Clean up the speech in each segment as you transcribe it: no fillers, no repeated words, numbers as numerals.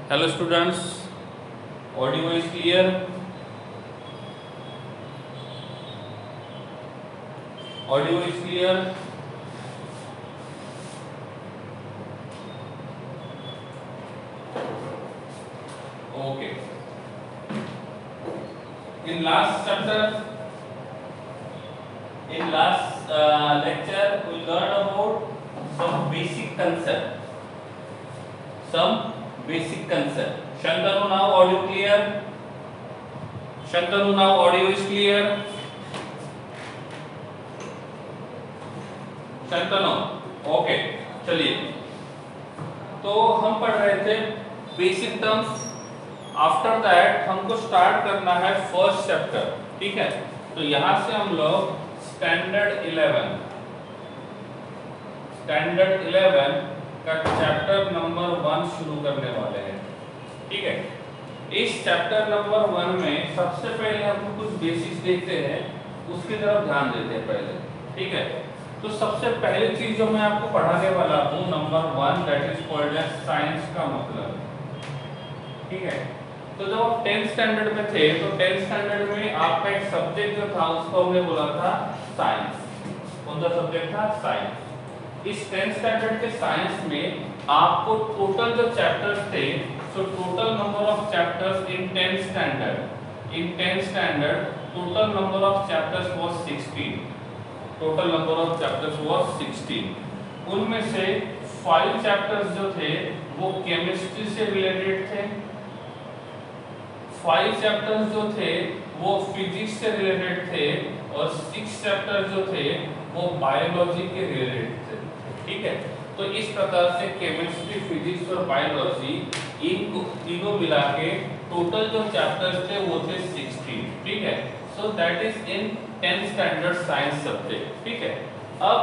Hello students, audio is clear? Audio is clear? Okay. In last lecture, we learned about some basic concept. Shantanu, now audio clear? Shantanu, now audio is clear? Shantanu, okay, चलिए। तो हम पढ़ रहे थे basic terms. After that हमको start करना है first chapter, ठीक है। तो यहाँ से हम लोग स्टैंडर्ड 11 का चैप्टर नंबर 1 शुरू करने वाले हैं, ठीक है। इस चैप्टर नंबर 1 में सबसे पहले हम कुछ बेसिक्स देखते हैं, उसकी तरफ ध्यान देते हैं पहले, ठीक है। तो सबसे पहली चीज जो मैं आपको पढ़ाने वाला हूँ number 1, that is called as science का मतलब, ठीक है। तो जब आप 10th स्टैंडर्ड में थे तो 10th स्टैंडर्ड में आपका एक सब्जेक्ट जो था उसको हमने बोला था साइंस। कौन सा सब्जेक्ट था? साइंस। इस 10th स्टैंडर्ड के साइंस में आपको टोटल जो चैप्टर्स थे, so total number of chapters in 10th standard total number of chapters was 16। Total number of chapters was 16। उनमें से 5 चैप्टर्स जो थे वो केमिस्ट्री से रिलेटेड थे, 5 चैप्टर्स जो थे वो फिजिक्स से रिलेटेड थे, और 6 चैप्टर्स जो थे वो बायोलॉजी के रिलेटेड थे, ठीक है। तो इस प्रकार से केमिस्ट्री, फिजिक्स और बायोलॉजी इन तीनों मिला के टोटल जो चैप्टर्स थे वो थे 16, ठीक है। So that is in 10th standard science subject, ठीक है। अब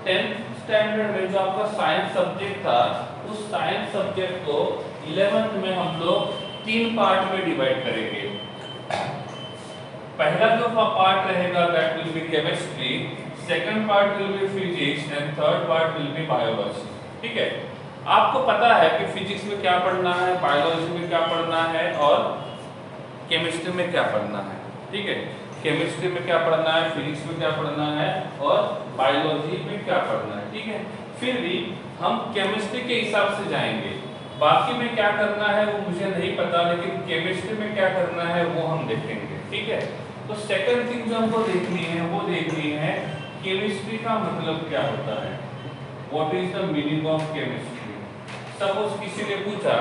10th स्टैंडर्ड में जो आपका साइंस सब्जेक्ट था, उस साइंस सब्जेक्ट को 11th में हम लोग 3 पार्ट में डिवाइड करेंगे। पहला जो पार्ट रहेगा that will be chemistry, second part will be physics and third part will be biology, ठीक है। आपको पता है कि फिजिक्स में क्या पढ़ना है, बायोलॉजी में क्या पढ़ना है और केमिस्ट्री में क्या पढ़ना है, ठीक है। केमिस्ट्री में क्या पढ़ना है, फिजिक्स में क्या पढ़ना है और बायोलॉजी में क्या पढ़ना है, ठीक है। फिर भी हम केमिस्ट्री के हिसाब से जाएंगे, बाकी में क्या करना है वो मुझे नहीं पता, लेकिन केमिस्ट्री में क्या करना है वो हम देखेंगे, ठीक है। तो सेकंड थिंग जो हमको देखनी है वो देखनी है केमिस्ट्री का मतलब क्या होता है, what is the meaning of chemistry. Suppose किसी ने पूछा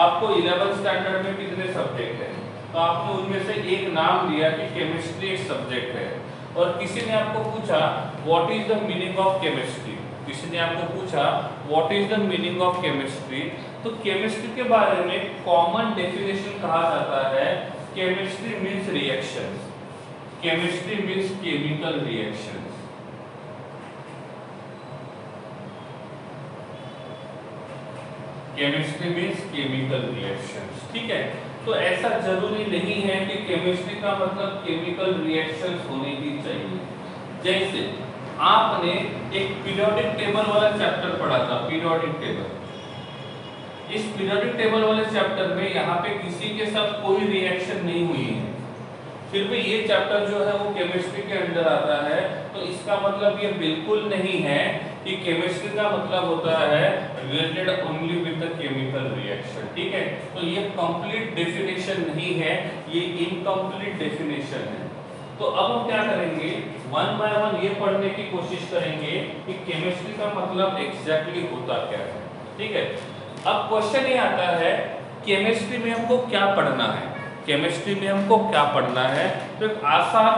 आपको 11th स्टैंडर्ड में कितने सब्जेक्ट है, तो आपने उनमें से एक नाम दिया कि केमिस्ट्री एक सब्जेक्ट है, और किसी ने आपको पूछा what is the meaning of chemistry, तो केमिस्ट्री के बारे में कॉमन डेफिनेशन कहा जाता है chemistry means reactions, chemistry means chemical reactions. Chemistry means chemical reactions, ठीक है। तो ऐसा जरूरी नहीं है कि केमिस्ट्री का मतलब केमिकल रिएक्शंस होने ही चाहिए। जैसे आपने एक पीरियोडिक टेबल वाला चैप्टर पढ़ा था, पीरियोडिक टेबल। इस पीरियोडिक टेबल वाले चैप्टर में यहाँ पे किसी के साथ कोई रिएक्शन नहीं हुई है, फिर भी ये चैप्टर जो है वो केमिस्ट्री के अंदर आता है, तो इसका मतलब ये बिल्कुल नहीं है कि केमिस्ट्री का मतलब होता है related only with the chemical reaction, ठीक है। तो ये कंप्लीट डेफिनेशन नहीं है, ये इनकम्प्लीट डेफिनेशन है। तो अब हम क्या करेंगे, 1 बाय 1 ये पढ़ने की कोशिश करेंगे कि केमिस्ट्री का मतलब एग्जैक्टली होता क्या है, ठीक है। अब क्वेश्चन ये आता है केमिस्ट्री में हमको क्या पढ़ना है, केमिस्ट्री में हमको क्या पढ़ना है। तो एक आसान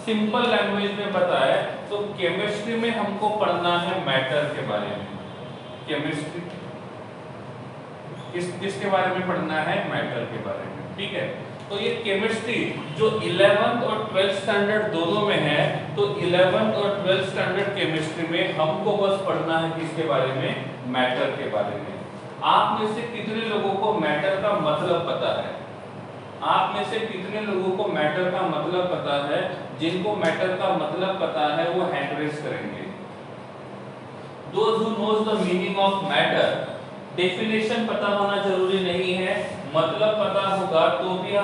सिंपल लैंग्वेज में बताए तो केमिस्ट्री में हमको पढ़ना है मैटर के बारे में। केमिस्ट्री किसके बारे में पढ़ना है? मैटर के बारे में, ठीक है। तो ये केमिस्ट्री जो 11th और 12th स्टैंडर्ड दोनों में है, तो 11th और 12th स्टैंडर्ड केमिस्ट्री में हमको बस पढ़ना है किसके बारे में? मैटर के बारे में। आप में से कितने लोगों को मैटर का मतलब पता है? आप में से कितने लोगों को मैटर का मतलब पता है? जिनको मैटर का मतलब पता है वो हैंड रेज करेंगे। Those who knows the meaning of matter, definition पता होना जरूरी नहीं है,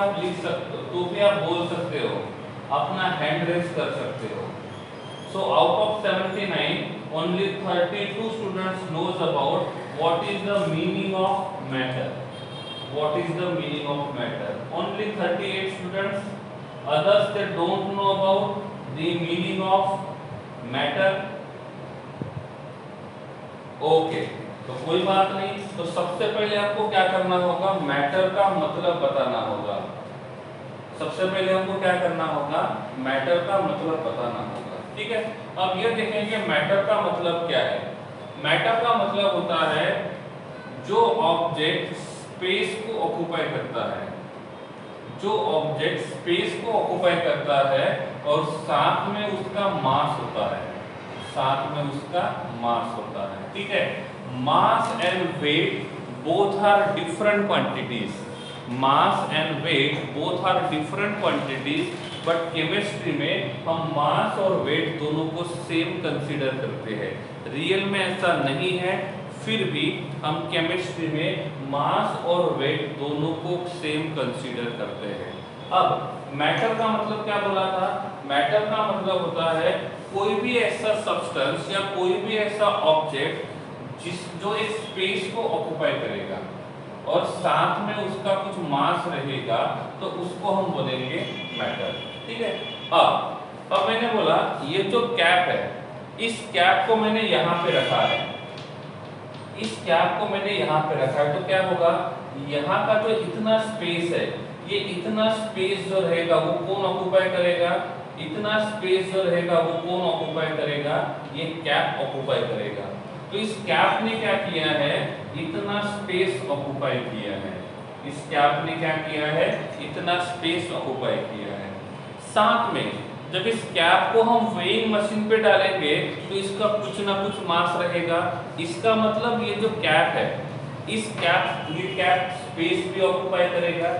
आप लिख सकते हो, तो भी आप बोल सकते हो, अपना हैंड रेज कर सकते हो। So out of 79, only 32 students knows about what is the meaning of matter. What is the meaning of matter? Only 38 students. Others they don't know about the meaning of matter. Okay. तो कोई बात नहीं। तो सबसे पहले आपको क्या करना होगा, मैटर का मतलब बताना होगा। सबसे पहले हमको क्या करना होगा, मैटर का मतलब बताना होगा। ठीक है, अब ये देखेंगे मैटर का मतलब क्या है। मैटर का मतलब होता है जो ऑब्जेक्ट स्पेस को ऑक्युपाई करता है, जो ऑब्जेक्ट स्पेस को ऑक्युपाई करता है और साथ में उसका मास होता है, साथ में उसका मास होता है। ठीक है, mass and weight both are different quantities, mass and weight both are different quantities, but chemistry में हम मास और वेट दोनों को सेम कंसीडर करते हैं। रियल में ऐसा नहीं है, फिर भी हम केमिस्ट्री में मास और वेट दोनों को सेम कंसीडर करते हैं। अब मैटर का मतलब क्या बोला था, मैटर का मतलब होता है कोई भी ऐसा सब्सटेंस या कोई भी ऐसा ऑब्जेक्ट जो एक स्पेस को ऑक्युपाई करेगा और साथ में उसका कुछ मास रहेगा, तो उसको हम बोलेंगे मैटर। ठीक है, अब मैंने बोला ये जो कैप है, इस कैप को मैंने यहाँ पे रखा है, इस कैप को मैंने यहाँ पे रखा है, तो क्या होगा, यहाँ का जो इतना स्पेस है, ये इतना स्पेस जो रहेगा वो कौन ऑक्युपाई करेगा, इतना स्पेस जो रहेगा वो कौन ऑक्युपाई करेगा, ये कैप ऑक्युपाई करेगा। तो इस कैप ने क्या किया है, इतना स्पेस ऑक्युपाई किया है, इस कैप ने क्या किया है, इतना स्पेस ऑक्युपाई किया है। साथ में जब इस कैप को हम वेइंग मशीन पे डालेंगे तो इसका कुछ ना कुछ मास रहेगा, इसका मतलब ये जो कैप है, इस कैप, ये कैप स्पेस भी ऑक्युपाई करेगा,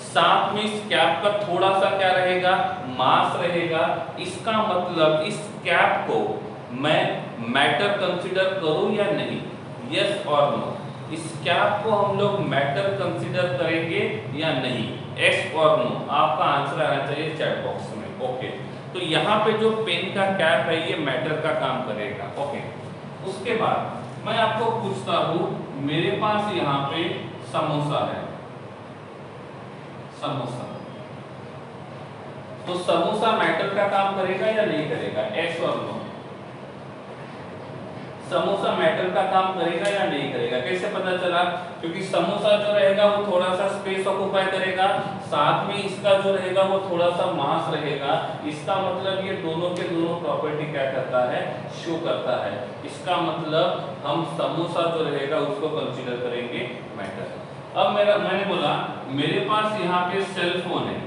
साथ में इस कैप का थोड़ा सा क्या रहेगा, मास रहेगा। इसका मतलब इस कैप को मैं मैटर कंसीडर करूं या नहीं, यस और नो, इस कैप को हम लोग मैटर कंसीडर करेंगे या नहीं, यस और नो, आपका आंसर आना चाहिए चैट बॉक्स में। ओके, तो यहाँ पे जो पेन का कैप है ये मैटर का काम करेगा। ओके, उसके बाद मैं आपको पूछता हूँ, मेरे पास यहाँ पे समोसा है, समोसा, तो समोसा मैटर का काम करेगा या नहीं करेगा, यस और नो, समोसा मैटर का काम करेगा या नहीं करेगा। कैसे पता चला, क्योंकि समोसा जो रहेगा वो थोड़ा सा स्पेस ऑक्युपाई करेगा, साथ में इसका जो रहेगा वो थोड़ा सा मास रहेगा, इसका मतलब ये दोनों के दोनों प्रॉपर्टी क्या करता है, शो करता है। इसका मतलब हम समोसा जो रहेगा उसको कंसीडर करेंगे मैटर। अब मैंने बोला मेरे पास यहाँ पे सेल फोन है,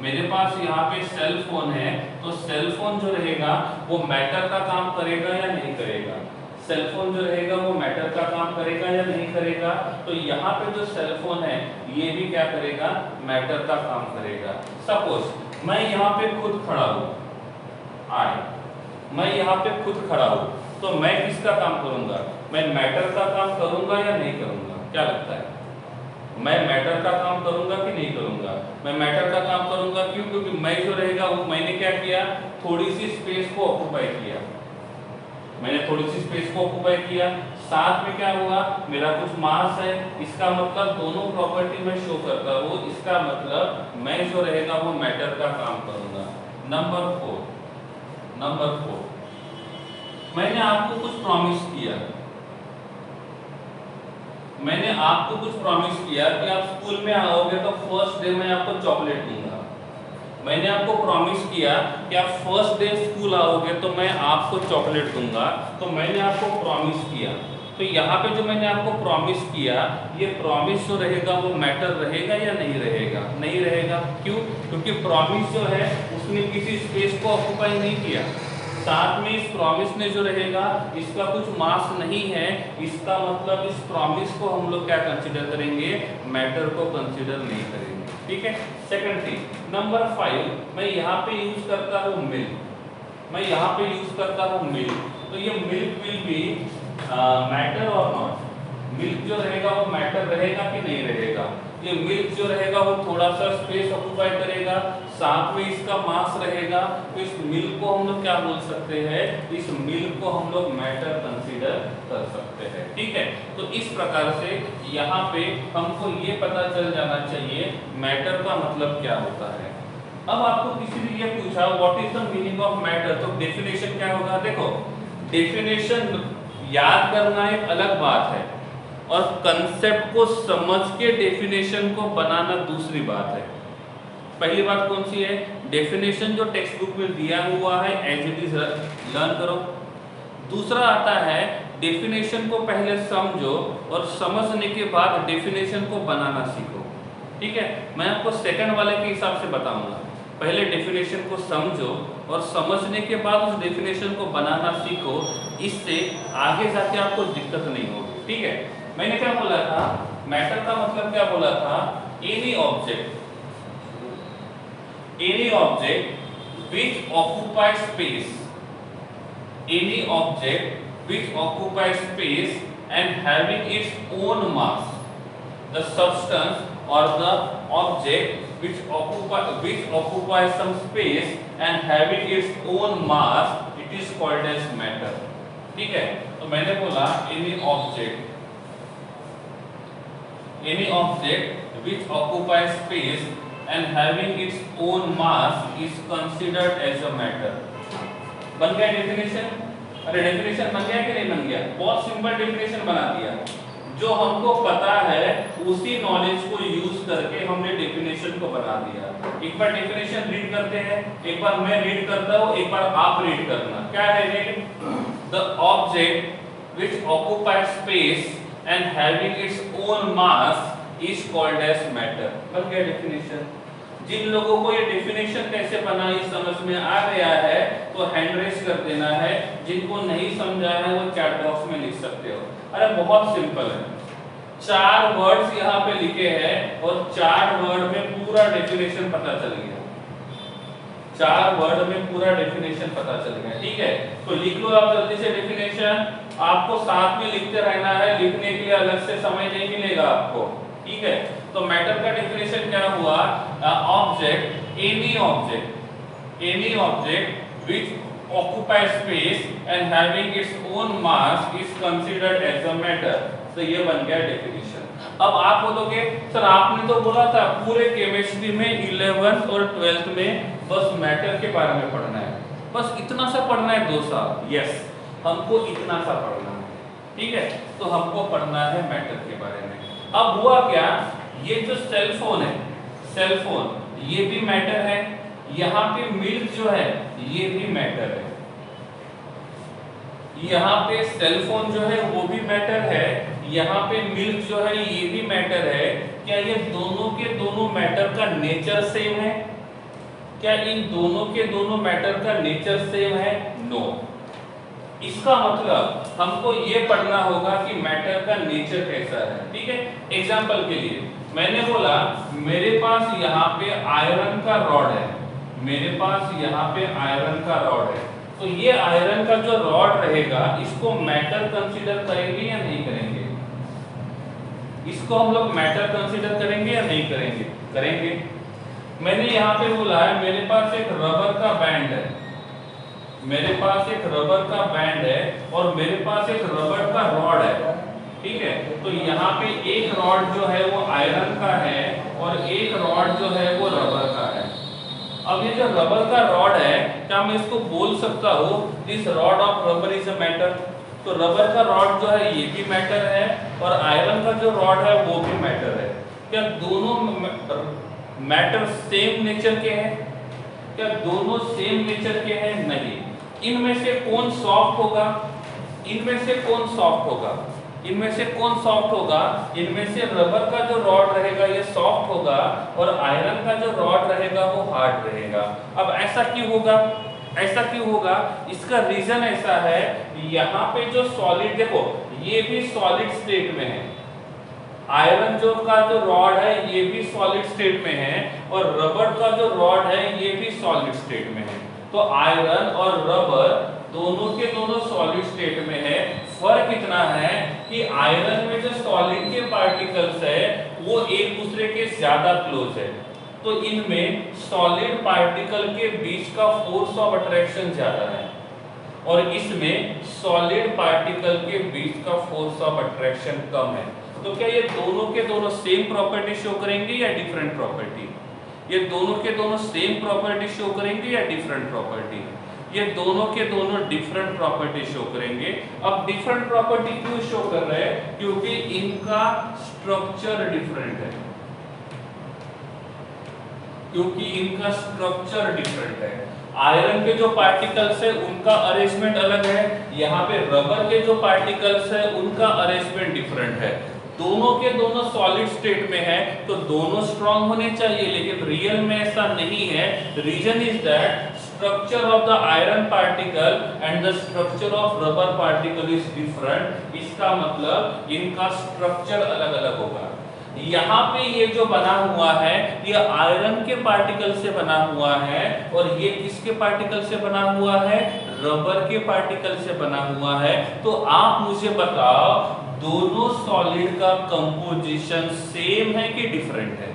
मेरे पास यहाँ पे सेल फोन है, तो सेल फोन जो रहेगा वो मैटर का काम करेगा या नहीं करेगा, सेल फोन जो रहेगा वो मैटर का काम करेगा या नहीं करेगा। तो यहाँ पे जो सेल फोन है ये भी क्या करेगा, मैटर का काम करेगा। सपोज मैं यहाँ पे खुद खड़ा हूँ, मैं यहाँ पे खुद खड़ा हूँ, तो मैं किसका काम करूंगा, मैं मैटर का काम करूंगा या नहीं करूंगा, क्या लगता है, मैं मैटर का काम करूंगा कि नहीं करूंगा, मैं मैटर का काम करूंगा। क्यों, क्योंकि मैं जो रहेगा वो मैंने क्या किया, थोड़ी सी स्पेस को ऑक्युपाई किया, मैंने थोड़ी सी स्पेस को ऑक्युपाई किया, साथ में क्या हुआ, मेरा कुछ मास है, इसका मतलब दोनों प्रॉपर्टी में शो करता हूँ, इसका मतलब मैं जो रहेगा वो मैटर का काम करूंगा। नंबर 4, मैंने आपको कुछ प्रॉमिस किया, मैंने आपको कुछ प्रॉमिस किया कि आप स्कूल में आओगे तो फर्स्ट डे मैं आपको चॉकलेट दूंगा। मैंने आपको प्रॉमिस किया कि आप फर्स्ट डे स्कूल आओगे तो मैं आपको चॉकलेट दूंगा, तो मैंने आपको प्रॉमिस किया। तो यहाँ पे जो मैंने आपको प्रॉमिस किया, ये प्रॉमिस जो रहेगा वो मैटर रहेगा या नहीं रहेगा, नहीं रहेगा। क्यों, क्योंकि प्रॉमिस जो है उसने किसी स्पेस को ऑक्युपाई नहीं किया, साथ में इस प्रॉमिस ने जो रहेगा इसका कुछ मास नहीं है, इसका मतलब इस प्रॉमिस को हम लोग क्या कंसीडर करेंगे, मैटर को कंसीडर नहीं करेंगे। ठीक है, सेकंड थिंग, नंबर 5, मैं यहाँ पे यूज करता हूँ मिल्क, मैं यहाँ पे यूज करता हूँ मिल्क, तो ये मिल्क विल बी मैटर और नॉट, मिल्क जो रहेगा वो मैटर रहेगा कि नहीं रहेगा। ये मिल्क जो रहेगा वो थोड़ा सा स्पेस ऑक्यूपाई करेगा, साथ में इसका मास रहेगा, तो इस मिल्क को हम लोग क्या बोल सकते हैं, इस मिल्क को हम लोग मैटर कंसीडर कर सकते हैं। ठीक है, तो इस प्रकार से यहाँ पे हमको ये पता चल जाना चाहिए मैटर का मतलब क्या होता है। अब आपको किसी ने ये पूछा what is the meaning of matter, तो डेफिनेशन क्या होगा। देखो डेफिनेशन याद करना एक अलग बात है और कंसेप्ट को समझ के डेफिनेशन को बनाना दूसरी बात है। पहली बात कौन सी है, डेफिनेशन जो टेक्स्ट बुक में दिया हुआ है एज इट इज लर्न करो। दूसरा आता है डेफिनेशन को पहले समझो और समझने के बाद डेफिनेशन को बनाना सीखो। ठीक है, मैं आपको सेकंड वाले के हिसाब से बताऊंगा। पहले डेफिनेशन को समझो और समझने के बाद उस डेफिनेशन को बनाना सीखो, इससे आगे जाके आपको दिक्कत नहीं होगी। ठीक है, मैंने क्या बोला था, मैटर का मतलब क्या बोला था, any object which occupy space, any object which occupies space and having its own mass, the substance or the object which occupies some space and having its own mass, it is called as matter। ठीक है, तो मैंने बोला any object which occupies space and having its own mass is considered as a matter। बन गया definition. अरे definition बन गया कि नहीं बन गया, बहुत सिंपल डेफिनेशन बना दिया। जो हमको पता है उसी नॉलेज को यूज करके हमने डेफिनेशन को बना दिया। एक बार डेफिनेशन रीड करते हैं, एक बार मैं रीड करता हूँ, एक बार आप रीड करना। क्या है read, the object which occupies space and having its own mass is called as matter. बन गया डेफिनेशन। जिन लोगों को ये डेफिनेशन कैसे बना ये समझ में आ गया है तो हैंड रेस कर देना है, जिनको नहीं समझा है वो चैट बॉक्स में लिख सकते हो। अरे बहुत सिंपल है, 4 वर्ड्स यहाँ पे लिखे हैं और 4 वर्ड में पूरा डेफिनेशन पता चल गया। 4 वर्ड में पूरा डेफिनेशन पता चल गया। ठीक है, तो लिख लो आप जल्दी से डेफिनेशन। आपको साथ में लिखते रहना है, लिखने के लिए अलग से समय नहीं मिलेगा आपको। ठीक है, तो मैटर का डेफिनेशन क्या हुआ, object any object which occupy space and having its own mass is considered as a matter. तो ये बन गया डेफिनेशन। अब आप बोलोगे सर आपने तो बोला था पूरे केमिस्ट्री में 11th और 12th में बस मैटर के बारे में पढ़ना है, बस इतना सा पढ़ना है 2 साल। यस, हमको इतना सा पढ़ना है। ठीक है, तो हमको पढ़ना है मैटर के बारे में। अब हुआ क्या, ये जो सेल फोन है, सेल फोन ये भी मैटर है, यहाँ पे मिल्क जो है ये भी मैटर है, यहाँ पे सेल फोन जो है वो भी मैटर है, यहाँ पे मिल्क जो है ये भी मैटर है। क्या ये दोनों के दोनों मैटर का नेचर सेम है? क्या इन दोनों के दोनों मैटर का नेचर सेम है? नो। इसका मतलब हमको ये पढ़ना होगा कि मैटर का नेचर कैसा है। ठीक है, एग्जांपल के लिए मैंने बोला मेरे पास यहाँ पे आयरन का रॉड है, मेरे पास यहाँ पे आयरन का रॉड है, तो ये आयरन का जो रॉड रहेगा इसको मैटर कंसीडर करेंगे या नहीं करेंगे? इसको हम लोग मैटर कंसीडर करेंगे या नहीं करेंगे? करेंगे। मैंने यहाँ पे बोला है मेरे पास एक रबर का बैंड है, मेरे पास एक रबर का बैंड है और मेरे पास एक रबर का रॉड है। ठीक है, तो यहाँ पे एक रॉड जो है वो आयरन का है और एक रॉड जो है वो रबर का है। अब ये जो रबर का रॉड है, क्या मैं इसको बोल सकता हूँ this rod of rubber is a matter? तो रबर का रॉड जो है ये भी मैटर है और आयरन का जो रॉड है वो भी मैटर है। क्या दोनों मैटर सेम नेचर के हैं? क्या दोनों सेम नेचर के हैं? नहीं। इनमें से कौन सॉफ्ट होगा? इनमें से कौन सॉफ्ट होगा? इनमें से कौन सॉफ्ट होगा? इनमें से रबर का जो रॉड रहेगा ये सॉफ्ट होगा और आयरन का जो रॉड रहेगा वो हार्ड रहेगा। अब ऐसा क्यों होगा? ऐसा क्यों होगा? इसका रीजन ऐसा है, यहाँ पे जो सॉलिड, देखो ये भी सॉलिड स्टेट में है, आयरन जो का जो रॉड है ये भी सॉलिड स्टेट में है और रबर का जो रॉड है ये भी सॉलिड स्टेट में है। तो आयरन और रबर दोनों के दोनों सॉलिड स्टेट में है। फर्क इतना है कि आयरन में जो सॉलिड के पार्टिकल्स है वो एक दूसरे के ज्यादा क्लोज है, तो इनमें सॉलिड पार्टिकल के बीच का फोर्स ऑफ अट्रैक्शन ज्यादा है और इसमें सॉलिड पार्टिकल के बीच का फोर्स ऑफ अट्रैक्शन कम है। तो क्या ये दोनों के दोनों सेम प्रॉपर्टी शो करेंगे या डिफरेंट प्रॉपर्टी? ये दोनों के दोनों सेम प्रॉपर्टी शो करेंगे या डिफरेंट प्रॉपर्टी? ये दोनों के दोनों डिफरेंट प्रॉपर्टी शो करेंगे। अब डिफरेंट प्रॉपर्टी क्यों शो कर रहे हैं? क्योंकि इनका स्ट्रक्चर डिफरेंट है, क्योंकि इनका स्ट्रक्चर डिफरेंट है। आयरन के जो पार्टिकल्स है उनका अरेंजमेंट अलग है, यहाँ पे रबर के जो पार्टिकल्स है उनका अरेंजमेंट डिफरेंट है। दोनों के दोनों सॉलिड स्टेट में है तो दोनों स्ट्रांग होने चाहिए, लेकिन रियल में ऐसा नहीं है। Reason is that structure of the iron particle and the structure of rubber particle is different। इसका मतलब इनका स्ट्रक्चर अलग अलग होगा। यहाँ पे ये जो बना हुआ है ये आयरन के पार्टिकल से बना हुआ है और ये किसके पार्टिकल से बना हुआ है? रबर के पार्टिकल से बना हुआ है। तो आप मुझे बताओ दोनों सॉलिड का कंपोजिशन सेम है कि डिफरेंट है?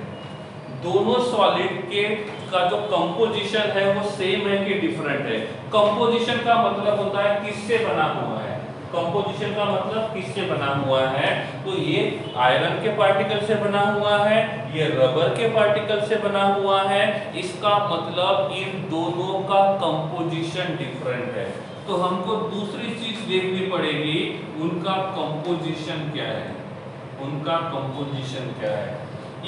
दोनों सॉलिड के का जो कंपोजिशन है वो सेम है कि डिफरेंट है? कंपोजिशन का मतलब होता है किससे बना हुआ है। कंपोजिशन का मतलब किससे बना हुआ है? तो ये आयरन के पार्टिकल से बना हुआ है, ये रबर के पार्टिकल से बना हुआ है। इसका मतलब इन दोनों का कंपोजिशन डिफरेंट है। तो हमको दूसरी चीज देखनी पड़ेगी, उनका कंपोजिशन क्या है, उनका कंपोजिशन क्या है।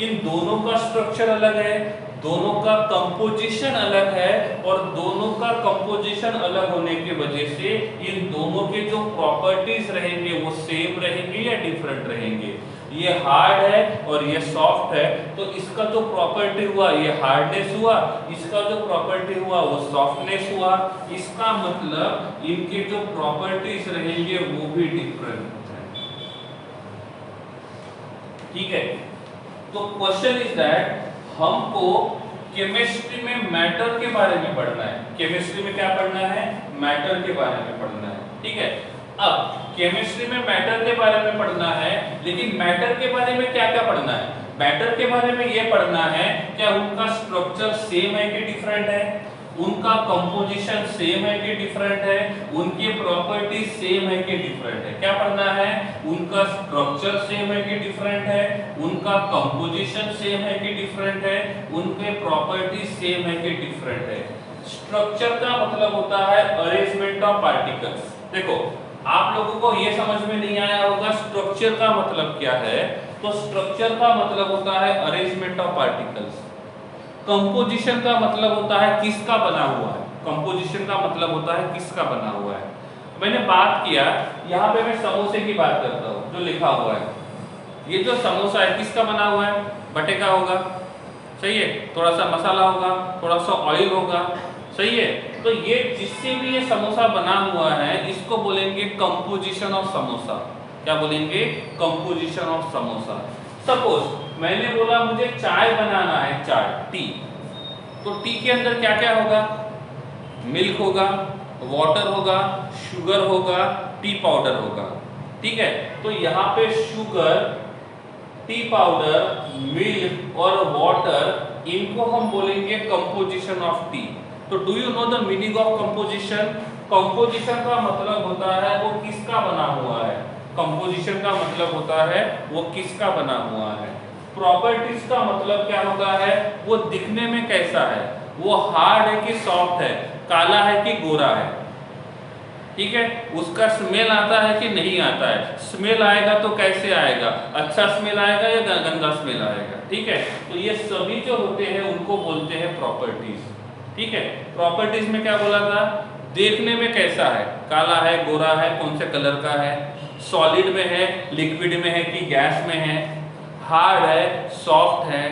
इन दोनों का स्ट्रक्चर अलग है, दोनों का कंपोजिशन अलग है और दोनों का कंपोजिशन अलग होने की वजह से इन दोनों के जो प्रॉपर्टीज रहेंगे वो सेम रहेंगे या डिफरेंट रहेंगे। ये हार्ड है और ये सॉफ्ट है, तो इसका जो प्रॉपर्टी हुआ ये हार्डनेस हुआ, इसका जो प्रॉपर्टी हुआ वो सॉफ्टनेस हुआ। इसका मतलब इनके जो प्रॉपर्टीज रहेंगे वो भी डिफरेंट है। ठीक है, तो क्वेश्चन इज दैट हमको केमिस्ट्री में मैटर के बारे में पढ़ना है। केमिस्ट्री में क्या पढ़ना है? मैटर के बारे में पढ़ना है। ठीक है, अब केमिस्ट्री में मैटर के बारे में पढ़ना है, लेकिन मैटर के बारे में क्या क्या पढ़ना है? मैटर के बारे में ये पढ़ना है क्या उनका स्ट्रक्चर सेम है कि डिफरेंट है, उनका कंपोजिशन सेम है कि डिफरेंट है, उनकी प्रॉपर्टी सेम है कि डिफरेंट है। क्या पढ़ना है? उनका स्ट्रक्चर सेम है कि डिफरेंट है, उनका कंपोजिशन सेम है कि डिफरेंट है, उनके प्रॉपर्टी सेम है कि डिफरेंट है। स्ट्रक्चर का मतलब होता है अरेंजमेंट ऑफ पार्टिकल्स। देखो आप लोगों को ये समझ में नहीं आया होगा स्ट्रक्चर का मतलब क्या है। तो स्ट्रक्चर का मतलब होता है अरेंजमेंट ऑफ पार्टिकल्स। कंपोजिशन का मतलब होता है किसका बना हुआ है। कंपोजिशन का मतलब होता है किसका बना हुआ है। मैंने बात किया, यहाँ पे मैं समोसे की बात करता हूँ, जो लिखा हुआ है ये जो समोसा है किसका बना हुआ है? बटे का होगा, सही है। थोड़ा सा मसाला होगा, थोड़ा सा ऑयल होगा, सही है। तो ये जिससे भी ये समोसा बना हुआ है इसको बोलेंगे कंपोजिशन ऑफ समोसा। क्या बोलेंगे? Composition of samosa. सपोज मैंने बोला मुझे चाय बनाना है, चाय, टी, तो टी के अंदर क्या क्या होगा? मिल्क होगा, वाटर होगा, शुगर होगा, टी पाउडर होगा। ठीक है, तो यहाँ पे शुगर, टी पाउडर, मिल्क और वाटर, इनको हम बोलेंगे कंपोजिशन ऑफ टी। तो do you know the meaning of composition? Composition का मतलब होता है वो किसका बना हुआ है। कंपोजिशन का मतलब होता है वो किसका बना हुआ है। प्रॉपर्टीज का मतलब क्या होता है? वो दिखने में कैसा है, वो हार्ड है कि सॉफ्ट है, काला है कि गोरा है। ठीक है, उसका स्मेल आता है कि नहीं आता है। स्मेल आएगा तो कैसे आएगा? अच्छा स्मेल आएगा या गंदा स्मेल आएगा। ठीक है, तो ये सभी जो होते हैं उनको बोलते हैं प्रॉपर्टीज। ठीक है, प्रॉपर्टीज में क्या बोला था? देखने में कैसा है, काला है, गोरा है, कौन से कलर का है, सॉलिड में है, लिक्विड में है कि गैस में है, हार्ड है, सॉफ्ट है।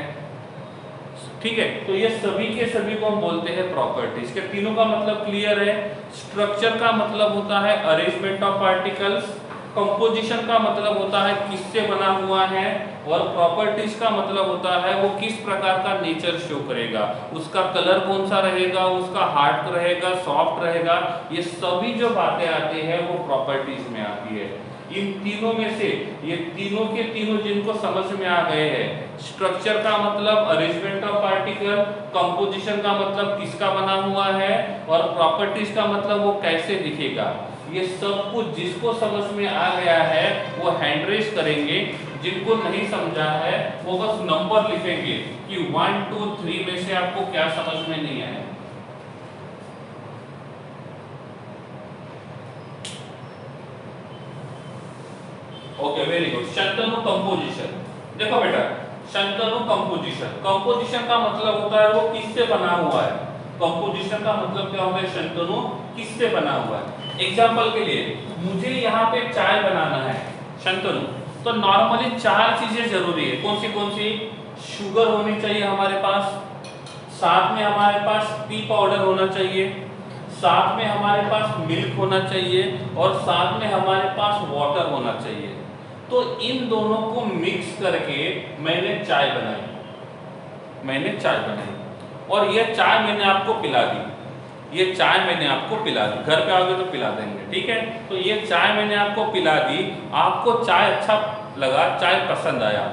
ठीक है, तो ये सभी के सभी को हम बोलते हैं प्रॉपर्टीज। के तीनों का मतलब क्लियर है। स्ट्रक्चर का मतलब होता है अरेंजमेंट ऑफ पार्टिकल्स, कंपोजिशन का मतलब होता है किससे बना हुआ है, और प्रॉपर्टीज का मतलब होता है वो किस प्रकार का नेचर शो करेगा, उसका कलर कौन सा रहेगा, उसका हार्ड रहेगा, सॉफ्ट रहेगा, ये सभी जो बातें आती है वो प्रॉपर्टीज में आती है। इन तीनों में से ये तीनों के तीनों जिनको समझ में आ गए हैं, स्ट्रक्चर का मतलब अरेंजमेंट ऑफ पार्टिकल, कंपोजिशन का मतलब किसका बना हुआ है, और प्रॉपर्टीज का मतलब वो कैसे दिखेगा, ये सब कुछ जिसको समझ में आ गया है वो हैंड रेज करेंगे, जिनको नहीं समझा है वो बस नंबर लिखेंगे कि 1 2 3 में से आपको क्या समझ में नहीं आया। Okay, very good. Shantanu composition, देखो बेटा, शंतनु कंपोजिशन, कंपोजिशन का मतलब होता है वो किससे बना हुआ है, कंपोजिशन का मतलब क्या होता है, शंतनु किससे बना हुआ है। एग्जांपल के लिए मुझे यहाँ पे चाय बनाना है शंतनु, तो नॉर्मली 4 चीजें जरूरी है, कौन सी, शुगर होनी चाहिए हमारे पास, साथ में हमारे पास टी पाउडर होना चाहिए, साथ में हमारे पास मिल्क होना चाहिए, और साथ में हमारे पास वाटर होना चाहिए। तो इन दोनों को मिक्स करके मैंने चाय बनाई, और ये चाय मैंने आपको पिला दी, घर पे आओगे तो पिला देंगे, ठीक है। तो ये चाय मैंने आपको पिला दी, आपको चाय अच्छा लगा, चाय पसंद आया,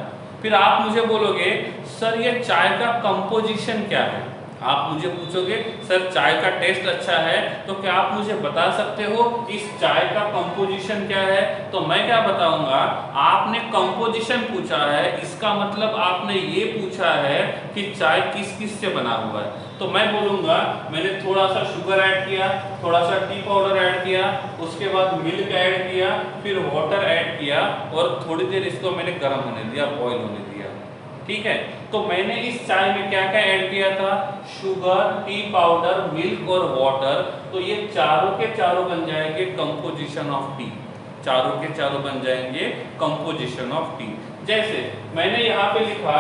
फिर आप मुझे बोलोगे सर ये चाय का कंपोजिशन क्या है, आप मुझे पूछोगे सर चाय का टेस्ट अच्छा है, तो क्या आप मुझे बता सकते हो इस चाय का कंपोजिशन क्या है, तो मैं क्या बताऊंगा, आपने कंपोजिशन पूछा है, इसका मतलब आपने ये पूछा है कि चाय किस किस से बना हुआ है, तो मैं बोलूंगा मैंने थोड़ा सा शुगर ऐड किया, थोड़ा सा टी पाउडर ऐड किया, उसके बाद मिल्क ऐड किया, फिर वाटर ऐड किया, और थोड़ी देर इसको मैंने गर्म होने दिया, बॉईल होने दिया, ठीक है। तो मैंने इस चाय में क्या क्या ऐड किया था, शुगर, टी पाउडर, मिल्क और वाटर, तो ये चारों के चारों बन जाएंगे कंपोजिशन ऑफ टी, जैसे मैंने यहाँ पे लिखा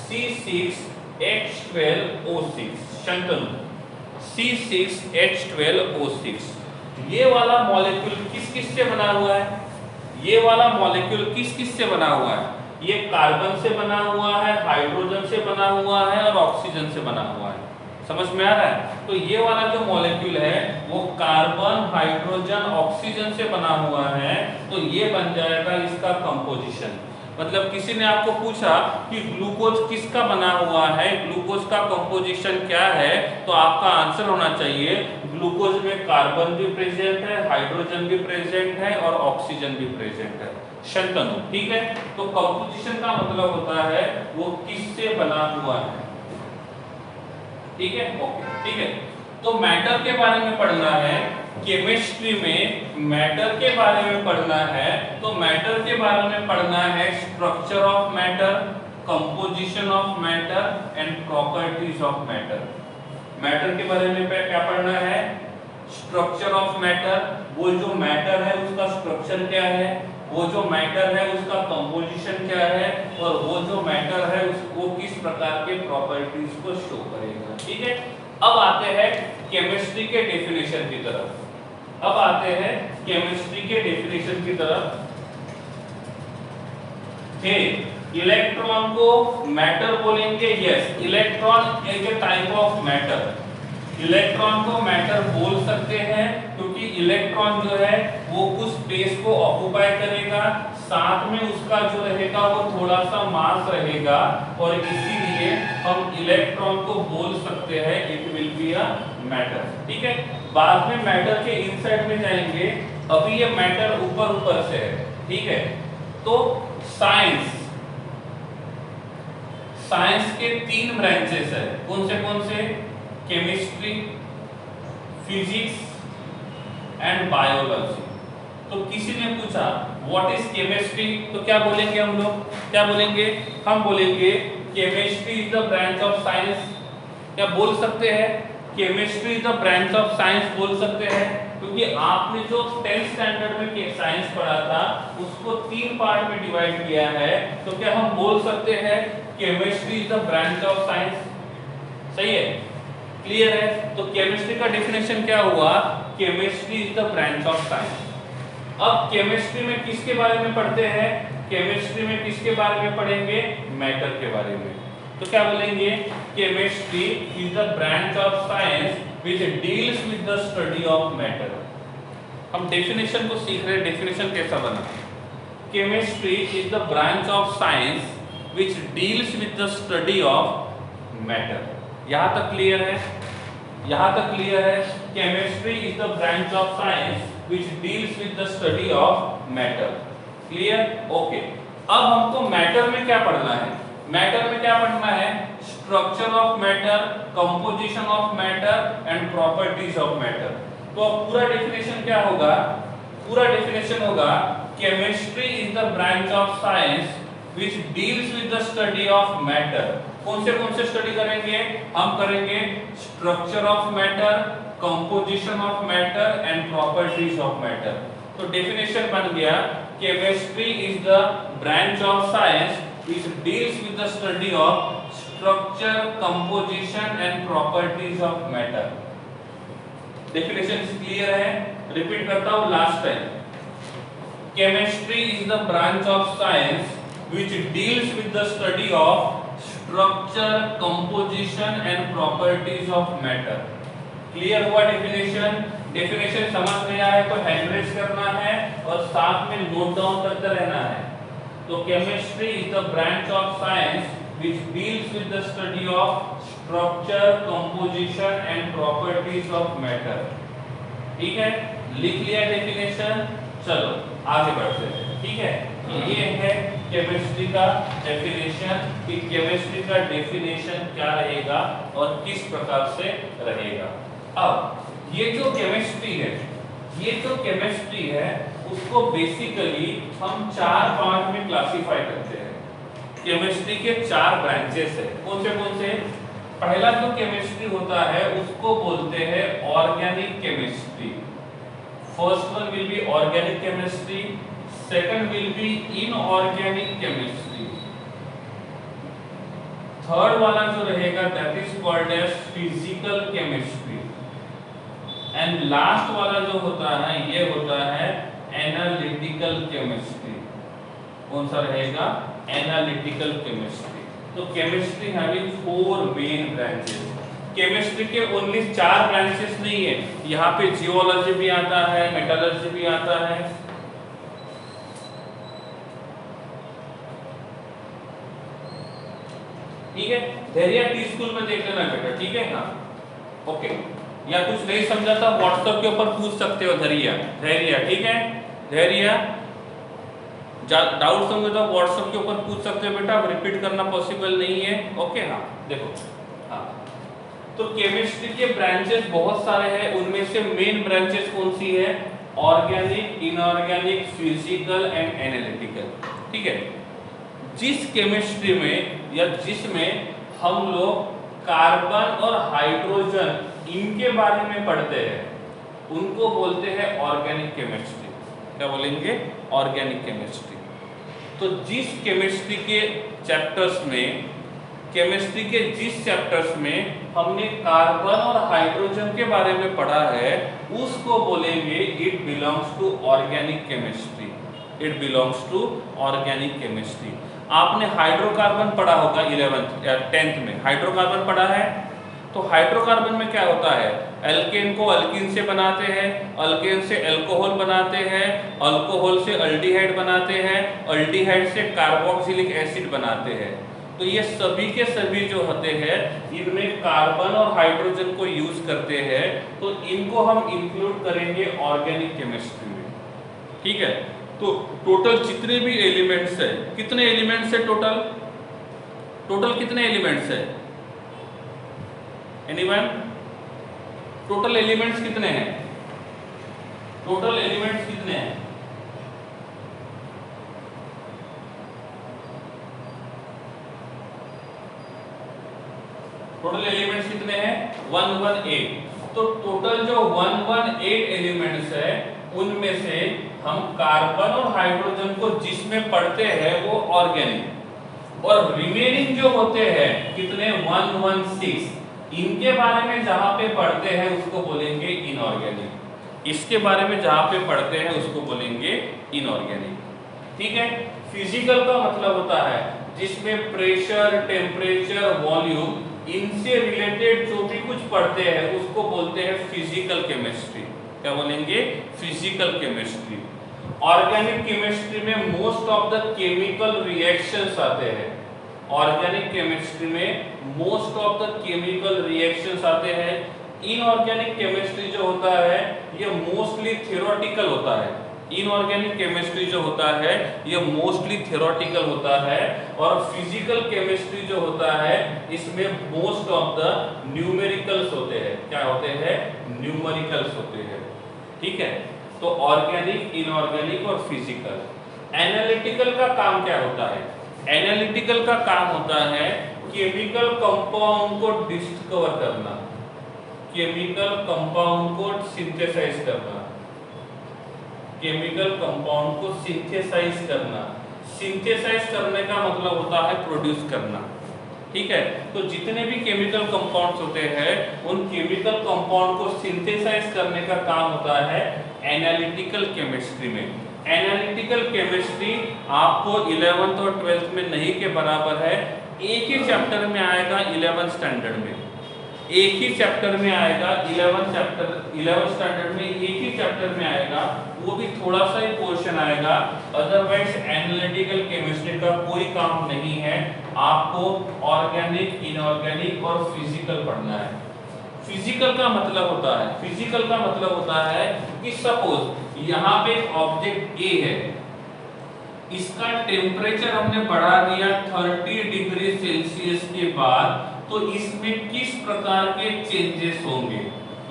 C6H12O6 शंतनु, C6H12O6, ये वाला मॉलिक्यूल किस किस से बना हुआ है, ये कार्बन से बना हुआ है, हाइड्रोजन से बना हुआ है, और ऑक्सीजन से बना हुआ है, समझ में आ रहा है। तो ये वाला जो मॉलिक्यूल है वो कार्बन, हाइड्रोजन, ऑक्सीजन से बना हुआ है, तो ये बन जाएगा इसका कंपोजिशन। मतलब किसी ने आपको पूछा कि ग्लूकोज किसका बना हुआ है, ग्लूकोज का कंपोजिशन क्या है, तो आपका आंसर होना चाहिए ग्लूकोज में कार्बन भी प्रेजेंट है, हाइड्रोजन भी प्रेजेंट है, और ऑक्सीजन भी प्रेजेंट है शंतनु, ठीक है। तो कंपोजिशन का मतलब होता है वो किससे बना हुआ है, ठीक है, ओके, ठीक है। तो मैटर के बारे में पढ़ना है, केमिस्ट्री में मैटर के बारे में पढ़ना है, तो मैटर के बारे में पढ़ना है structure of matter, composition of matter and properties of matter. Matter के बारे में क्या पढ़ना है, स्ट्रक्चर ऑफ मैटर, वो जो मैटर है उसका स्ट्रक्चर क्या है, वो जो मैटर है उसका कंपोजिशन क्या है, और वो जो मैटर है वो किस प्रकार के प्रॉपर्टीज को शो करेगा, ठीक है। अब आते हैं केमिस्ट्री के डेफिनेशन की तरफ, इलेक्ट्रॉन को मैटर बोलेंगे, yes, electron is a type of matter, electron को मैटर बोल सकते हैं क्योंकि इलेक्ट्रॉन जो है वो उस स्पेस को ऑक्युपाई करेगा, साथ में उसका जो रहेगा वो थोड़ा सा मास रहेगा, और इसीलिए हम इलेक्ट्रॉन को बोल सकते हैं it will be a matter, ठीक है। बाद में मैटर के इनसाइड में जाएंगे, अभी ये मैटर ऊपर से है, ठीक है। तो साइंस के 3 ब्रांचेस है, कौन से, केमिस्ट्री, फिजिक्स एंड बायोलॉजी। तो किसी ने पूछा व्हाट इज केमिस्ट्री, तो क्या बोलेंगे हम लोग, हम बोलेंगे chemistry is the branch of science, क्या बोल सकते हैं, chemistry is the branch of science बोल सकते हैं, क्योंकि आपने जो 10th स्टैंडर्ड में साइंस पढ़ा था उसको 3 पार्ट में डिवाइड किया है, तो क्या हम बोल सकते हैं chemistry is the branch of science, सही है, क्लियर है। तो केमिस्ट्री का डेफिनेशन क्या हुआ, chemistry is the branch of science, अब केमिस्ट्री में किसके बारे में पढ़ते हैं? केमिस्ट्री में किसके बारे में पढ़ेंगे? मैटर के बारे में। तो क्या बोलेंगे? Chemistry is the branch of science which deals with the study of matter. हम डेफिनेशन को सीख रहे हैं, डेफिनेशन कैसा बना? Chemistry is the branch of science which deals with the study of matter. यहां तक क्लियर है? यहां तक क्लियर है? Chemistry is the branch of science which deals with the study of matter। clear? okay। अब हमको मैटर में क्या पढ़ना है? मैटर में क्या पढ़ना है? Structure of matter, composition of matter and properties of matter. तो अब पूरा डेफिनेशन क्या होगा? पूरा डेफिनेशन होगा chemistry is the branch of science which deals with the study of matter। कौन से स्टडी करेंगे? हम करेंगे structure of matter, composition of matter and properties of matter. तो डेफिनेशन बन गया chemistry is the branch of science which deals with the study of structure, composition and properties of matter. Definition clear है? Repeat करता हूं last time. Chemistry is the branch of science which deals with the study of structure, composition and properties of matter। Clear हुआ definition? Definition समझ में आया तो hand raise करना है और साथ में नोट डाउन करते रहना है। तो chemistry is the branch of science which deals with the study of structure, composition and properties of matter। ठीक है, लिख लिया डेफिनेशन? चलो आगे बढ़ते हैं। ठीक है, ये है केमिस्ट्री का डेफिनेशन कि केमिस्ट्री का डेफिनेशन क्या रहेगा और किस प्रकार से रहेगा। अब ये जो केमिस्ट्री है उसको बेसिकली हम 4 पार्ट में क्लासिफाई करते हैं। केमिस्ट्री के 4 ब्रांचेस है। कौन से? पहला जो केमिस्ट्री होता है उसको बोलते हैं organic chemistry. First one will be organic chemistry, second will be inorganic chemistry, third वाला जो रहेगा that is called as physical chemistry, and last वाला जो होता है ये होता है analytical chemistry। कौन सा रहेगा? analytical chemistry। तो chemistry having 4 main branches. Chemistry के ओनली 4 ब्रांचेस नहीं है, यहाँ पे जियोलॉजी भी आता है, मेटलर्जी भी आता है। ठीक है, धैर्य टी स्कूल में देख लेना बेटा। ठीक है, हाँ ओके। या कुछ नहीं समझा था व्हाट्सएप के ऊपर पूछ सकते हो। धैर्य ठीक है, धैर्य डाउट होंगे तो व्हाट्सएप के ऊपर पूछ सकते हो बेटा। रिपीट करना पॉसिबल नहीं है। ओके, हाँ देखो, हाँ तो केमिस्ट्री के ब्रांचेस बहुत सारे हैं, उनमें से मेन ब्रांचेस कौन सी है? Organic, inorganic, physical and analytical. ठीक है, जिस केमिस्ट्री में या जिसमें हम लोग कार्बन और हाइड्रोजन इनके बारे में पढ़ते हैं उनको बोलते हैं ऑर्गेनिक केमिस्ट्री। क्या बोलेंगे? Organic chemistry. तो जिस केमिस्ट्री के चैप्टर्स में हमने कार्बन और हाइड्रोजन के बारे में पढ़ा है उसको बोलेंगे it belongs to organic chemistry. It belongs to organic chemistry. आपने हाइड्रोकार्बन पढ़ा होगा 11th या 10th में, हाइड्रोकार्बन पढ़ा है। तो हाइड्रोकार्बन में क्या होता है? एल्केन को अल्कीन से बनाते हैं, अल्केन से अल्कोहल बनाते हैं, अल्कोहल से अल्डिहाइड बनाते हैं, अल्डिहाइड से कार्बोक्सिलिक एसिड बनाते हैं। तो ये सभी के सभी जो होते हैं इनमें कार्बन और हाइड्रोजन को यूज करते हैं, तो इनको हम इंक्लूड करेंगे ऑर्गेनिक केमिस्ट्री में। ठीक है, तो टोटल जितने भी एलिमेंट्स है, कितने एलिमेंट्स है टोटल कितने एलिमेंट्स है? एनीवन? टोटल एलिमेंट्स कितने हैं? टोटल एलिमेंट्स कितने हैं? टोटल एलिमेंट्स कितने हैं? 118। तो टोटल जो 118 एलिमेंट्स है उनमें से हम कार्बन और हाइड्रोजन को जिसमें पढ़ते हैं वो ऑर्गेनिक, और रिमेनिंग जो होते हैं कितने? 116, इनके बारे में जहां पे पढ़ते हैं उसको बोलेंगे इनऑर्गेनिक। इसके बारे में जहां पे पढ़ते हैं उसको बोलेंगे इनऑर्गेनिक। ठीक है। फिजिकल का मतलब होता है जिसमें प्रेशर, टेम्परेचर, वॉल्यूम इनसे रिलेटेड जो भी कुछ पढ़ते हैं उसको बोलते हैं फिजिकल केमिस्ट्री। क्या बोलेंगे? Physical chemistry. ऑर्गेनिक केमिस्ट्री में most of the chemical reactions आते हैं। ऑर्गेनिक केमिस्ट्री में most of the chemical reactions आते हैं। इनऑर्गेनिक केमिस्ट्री जो होता है ये मोस्टली थ्योरेटिकल होता है। इनऑर्गेनिक केमिस्ट्री जो होता है ये मोस्टली थ्योरेटिकल होता है। और फिजिकल केमिस्ट्री जो होता है इसमें मोस्ट ऑफ द न्यूमेरिकल्स होते हैं। क्या होते हैं? न्यूमेरिकल्स होते हैं। ठीक है। तो ऑर्गेनिक, इनऑर्गेनिक और फिजिकल। एनालिटिकल का काम क्या होता है? एनालिटिकल का काम होता है केमिकल कंपाउंड को डिस्कवर करना, केमिकल कंपाउंड को सिंथेसाइज करना, केमिकल कंपाउंड को सिंथेसाइज करना। सिंथेसाइज करने का मतलब होता है प्रोड्यूस करना। ठीक है। तो जितने भी केमिकल कंपाउंड्स होते हैं उन केमिकल कंपाउंड को सिंथेसाइज करने का काम होता है एनालिटिकल केमिस्ट्री में। एनालिटिकल केमिस्ट्री आपको 11th और 12th में नहीं के बराबर है। एक ही चैप्टर में आएगा 11th स्टैंडर्ड में, एक ही चैप्टर में आएगा 11th स्टैंडर्ड में एक ही चैप्टर में आएगा, वो भी थोड़ा सा ही पोर्शन आएगा। अदरवाइज एनालिटिकल केमिस्ट्री का कोई काम नहीं है। आपको ऑर्गेनिक, इनऑर्गेनिक और फिजिकल पढ़ना है। फिजिकल का मतलब होता है, फिजिकल का मतलब होता है कि सपोज यहाँ पे एक ऑब्जेक्ट ए है, इसका टेम्परेचर हमने बढ़ा दिया 30 डिग्री सेल्सियस के बाद, तो इसमें किस प्रकार के चेंजेस होंगे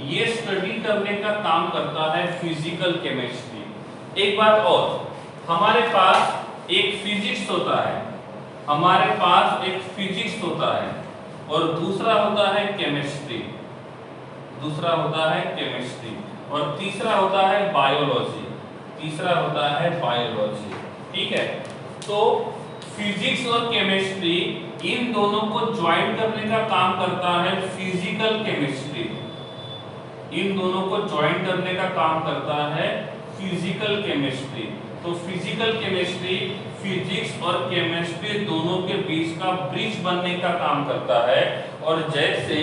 ये स्टडी करने का काम करता है फिजिकल केमिस्ट्री। एक बात और, हमारे पास एक फिजिक्स होता है, हमारे पास एक फिजिक्स होता है और दूसरा होता है केमिस्ट्री, दूसरा होता है केमिस्ट्री और तीसरा होता है बायोलॉजी, तीसरा होता है बायोलॉजी। ठीक है। तो फिजिक्स और केमिस्ट्री इन दोनों को ज्वाइन करने का काम करता है फिजिकल केमिस्ट्री। इन दोनों को ज्वाइन करने का काम करता है फिजिकल केमिस्ट्री। तो फिजिकल केमिस्ट्री फिजिक्स और केमिस्ट्री दोनों के बीच का ब्रिज बनने का काम करता है। और जैसे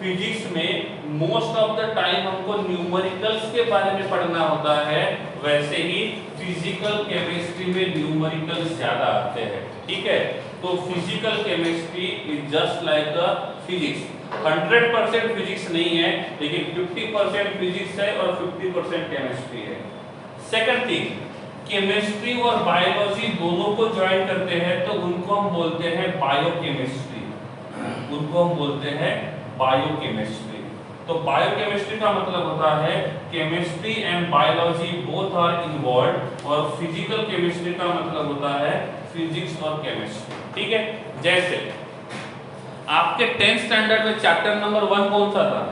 फिजिक्स में मोस्ट ऑफ द टाइम हमको न्यूमेरिकल्स के बारे में पढ़ना होता है, वैसे ही फिजिकल केमिस्ट्री में न्यूमेरिकल्स ज्यादा आते हैं। ठीक है। तो physical chemistry is just like a physics. 100% physics नहीं है, लेकिन 50% फिजिक्स है और 50% केमिस्ट्री है। सेकंड थिंग, केमिस्ट्री और बायोलॉजी दोनों को ज्वाइन करते हैं तो उनको हम बोलते हैं बायोकेमिस्ट्री, उनको हम बोलते हैं बायोकेमिस्ट्री। तो बायोकेमिस्ट्री का मतलब होता है chemistry and biology both are involve, और फिजिकल केमिस्ट्री का मतलब होता है फिजिक्स और केमिस्ट्री। ठीक है। जैसे आपके 10th स्टैंडर्ड में चैप्टर नंबर 1 कौन सा था?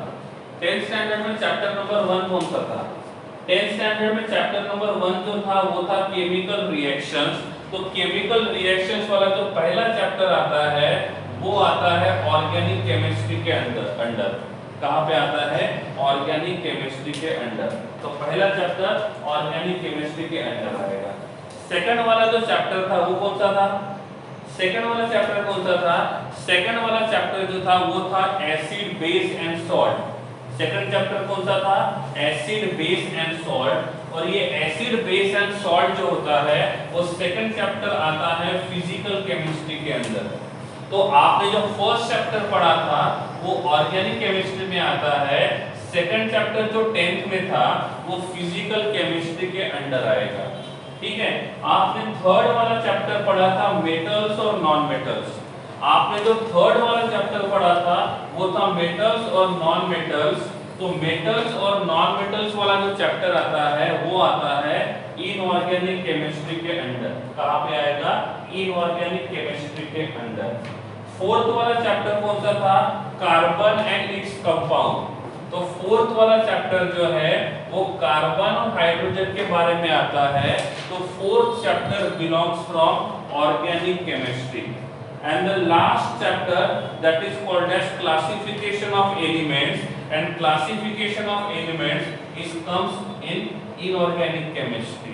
10th स्टैंडर्ड में चैप्टर नंबर 1 कौन सा था? 10th स्टैंडर्ड में चैप्टर नंबर 1 जो था वो था केमिकल रिएक्शंस। तो केमिकल रिएक्शंस वाला जो पहला चैप्टर आता है वो आता है ऑर्गेनिक केमिस्ट्री के अंडर। कहाँ पे आता है? ऑर्गेनिक केमिस्ट्री के अंडर। तो पहला चैप्टर ऑर्गेनिक केमिस्ट्री के अंडर आएगा। सेकंड वाला जो चैप्टर था वो कौन सा था? सेकंड वाला चैप्टर कौन सा था? सेकंड वाला चैप्टर जो था वो था acid, base and salt. Second chapter कौन सा था? Acid, base and salt. और ये एसिड, बेस एंड सॉल्ट जो होता है वो सेकंड चैप्टर आता है फिजिकल केमिस्ट्री के अंदर। तो आपने जो फर्स्ट चैप्टर पढ़ा था वो ऑर्गेनिक केमिस्ट्री में आता है, सेकंड चैप्टर जो 10th में था वो फिजिकल केमिस्ट्री के अंडर आएगा। ठीक है। आपने थर्ड वाला चैप्टर पढ़ा था मेटल्स और नॉन मेटल्स। आपने जो थर्ड वाला चैप्टर पढ़ा था वो था मेटल्स और नॉन मेटल्स। तो मेटल्स और नॉन मेटल्स वाला जो चैप्टर आता है वो आता है इनऑर्गेनिक केमिस्ट्री के अंडर। कहाँ पे आएगा? इनऑर्गेनिक केमिस्ट्री के अंडर। फोर्थ वाला चैप्टर कौन सा था? Carbon and its compound. तो फोर्थ वाला चैप्टर जो है वो कार्बन और हाइड्रोजन के बारे में आता है। तो fourth chapter belongs from organic chemistry. And the last chapter that is called as classification of elements, and classification of elements it comes in inorganic chemistry.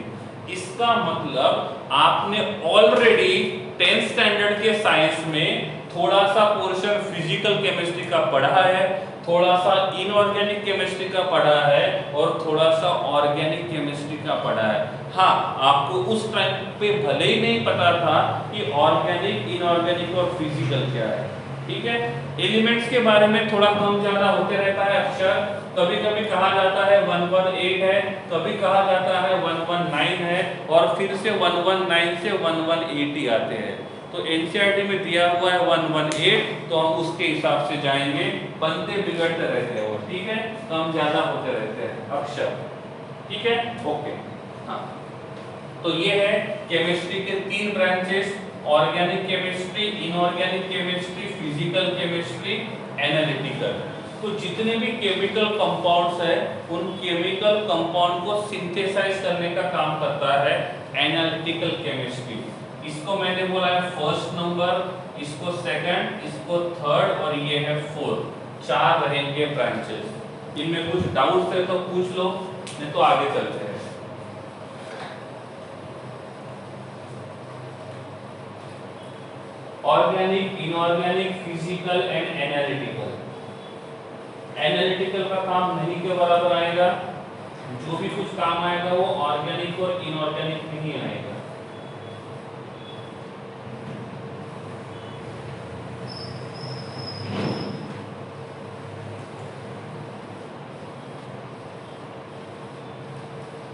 इसका मतलब आपने ऑलरेडी 10th स्टैंडर्ड के साइंस में थोड़ा सा पोर्शन फिजिकल केमिस्ट्री का पढ़ा है, थोड़ा सा इनऑर्गेनिक केमिस्ट्री का पढ़ा है और थोड़ा सा ऑर्गेनिक केमिस्ट्री का पढ़ा है। हाँ, आपको उस टाइम पे भले ही नहीं पता था कि ऑर्गेनिक, इनऑर्गेनिक और फिजिकल क्या है, ठीक है। एलिमेंट्स के बारे में थोड़ा कम ज्यादा होते रहता है अक्षर, कभी कभी कहा जाता है 118 है, कभी कहा जाता है 119 है और फिर से 119 से 118 आते हैं। तो एनसीईआरटी में दिया हुआ है 118, तो हम उसके हिसाब से जाएंगे, बनते बिगड़ते रहते हैं वो, ठीक है, कम ज्यादा होते रहते हैं अक्षर, ठीक है, ओके। हाँ, तो ये है केमिस्ट्री के 3 branches, organic chemistry, inorganic chemistry, physical chemistry, analytical. तो जितने भी केमिकल कंपाउंड्स है उन केमिकल कंपाउंड को सिंथेसाइज करने का काम करता है एनालिटिकल केमिस्ट्री। इसको मैंने बोला है फर्स्ट नंबर, इसको सेकंड, इसको थर्ड और ये है फोर्थ। 4 रहेंगे ब्रांचेस। इनमें कुछ डाउट्स है तो पूछ लो, नहीं तो आगे चलते हैं। Organic, inorganic, physical and analytical. Analytical का काम नहीं के बराबर आएगा, जो भी कुछ काम आएगा वो ऑर्गेनिक और इनऑर्गेनिक में ही आएगा।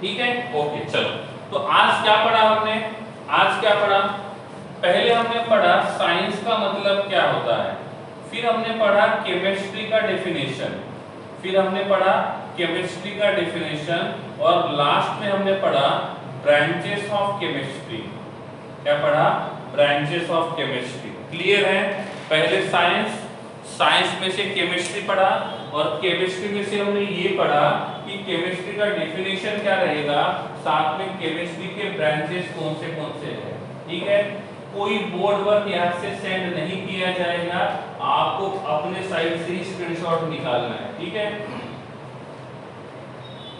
ठीक है, ओके, चलो। तो आज क्या पढ़ा हमने? आज क्या पढ़ा? पहले हमने पढ़ा साइंस का मतलब क्या होता है, फिर हमने पढ़ा केमिस्ट्री का डेफिनेशन, फिर हमने पढ़ा केमिस्ट्री का डेफिनेशन और लास्ट में हमने पढ़ा ब्रांचेस ऑफ केमिस्ट्री। क्या पढ़ा? Branches of chemistry. क्लियर है? पहले साइंस, साइंस में से केमिस्ट्री पढ़ा और केमिस्ट्री में से हमने ये पढ़ा कि केमिस्ट्री का डेफिनेशन क्या रहेगा, साथ में केमिस्ट्री के ब्रांचेस कौन से हैं। ठीक है, कोई बोर्ड वर्क यहाँ से सेंड नहीं किया जाएगा, आपको अपने साइड से ही स्क्रीनशॉट निकालना है। ठीक है,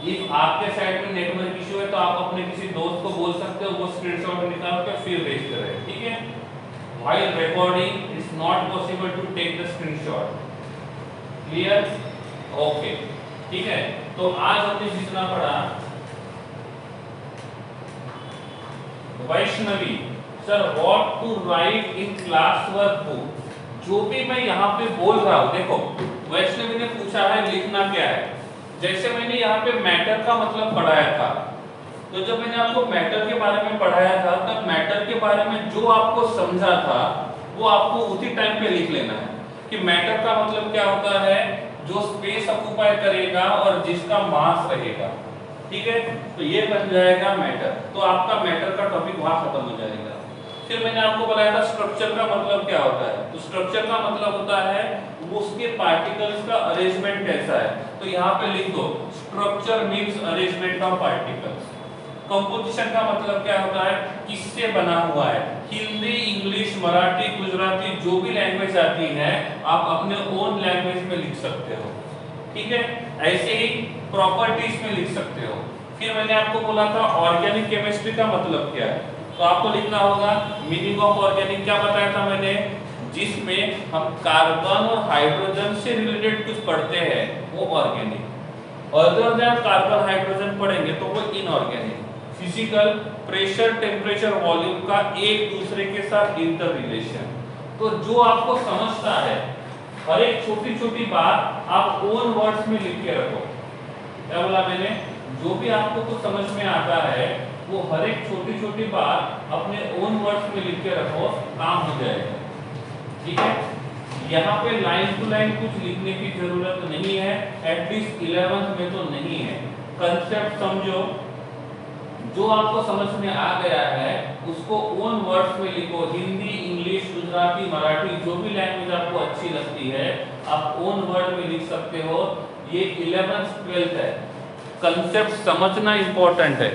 इफ आपके साइड में नेटवर्क इशू है तो आप अपने किसी दोस्त को बोल सकते हो, वो स्क्रीनशॉट निकाल के फिर भेज करे। ठीक है, while recording it's not possible to take the screenshot. Clear? Okay. ठीक है, तो आज हमने जितना पढ़ा, Vaishnavi sir what to write in class work book. जो भी मैं यहाँ पे बोल रहा हूँ, देखो वैष्णवी ने पूछा है लिखना क्या है। जैसे मैंने यहाँ पे मैटर का मतलब पढ़ाया था, तो जब मैंने आपको मैटर के बारे में पढ़ाया था तब मैटर के बारे में जो आपको समझा था वो आपको उसी टाइम पे लिख लेना है कि मैटर का मतलब क्या होता है, जो स्पेस ऑक्युपाई करेगा और जिसका मास रहेगा। ठीक है, तो ये बन जाएगा मैटर। तो आपका मैटर का टॉपिक वहां खत्म हो जाएगा। फिर मैंने आपको बताया था स्ट्रक्चर का मतलब क्या होता है। तो स्ट्रक्चर का मतलब होता है वो उसके पार्टिकल्स का अरेंजमेंट कैसा है। तो यहाँ पे लिख दो structure means arrangement of particles. Composition का मतलब क्या होता है, किससे बना हुआ है। हिंदी, इंग्लिश, मराठी, गुजराती जो भी लैंग्वेज आती है आप अपने ओन लैंग्वेज में लिख सकते हो। ठीक है, ऐसे ही प्रॉपर्टीज में लिख सकते हो। फिर मैंने आपको बोला था ऑर्गेनिक केमिस्ट्री का मतलब क्या है, तो आपको लिखना होगा मीनिंग ऑफ ऑर्गेनिक। क्या बताया था मैंने, जिसमें हम कार्बन और हाइड्रोजन से रिलेटेड कुछ पढ़ते हैं वो organic. Other than carbon hydrogen पढ़ेंगे तो वो inorganic. Physical, pressure, temperature, volume का एक दूसरे के साथ इंटर रिलेशन। तो जो आपको समझता है हर एक छोटी छोटी बात आप ओन वर्ड्स में लिख के रखो। क्या बोला मैंने, जो भी आपको कुछ समझ में आता है वो हर एक छोटी छोटी बात अपने ओन वर्ड्स में लिख के रखो, काम हो जाएगा। ठीक है, यहाँ पे लाइन टू लाइन कुछ लिखने की जरूरत नहीं है, एटलीस्ट 11th में तो नहीं है। कंसेप्ट समझो, जो आपको समझ में आ गया है उसको ओन वर्ड्स में लिखो। हिंदी, इंग्लिश, गुजराती, मराठी जो भी लैंग्वेज आपको अच्छी लगती है आप ओन वर्ड में लिख सकते हो। ये 11th 12th है, कंसेप्ट समझना इंपॉर्टेंट है।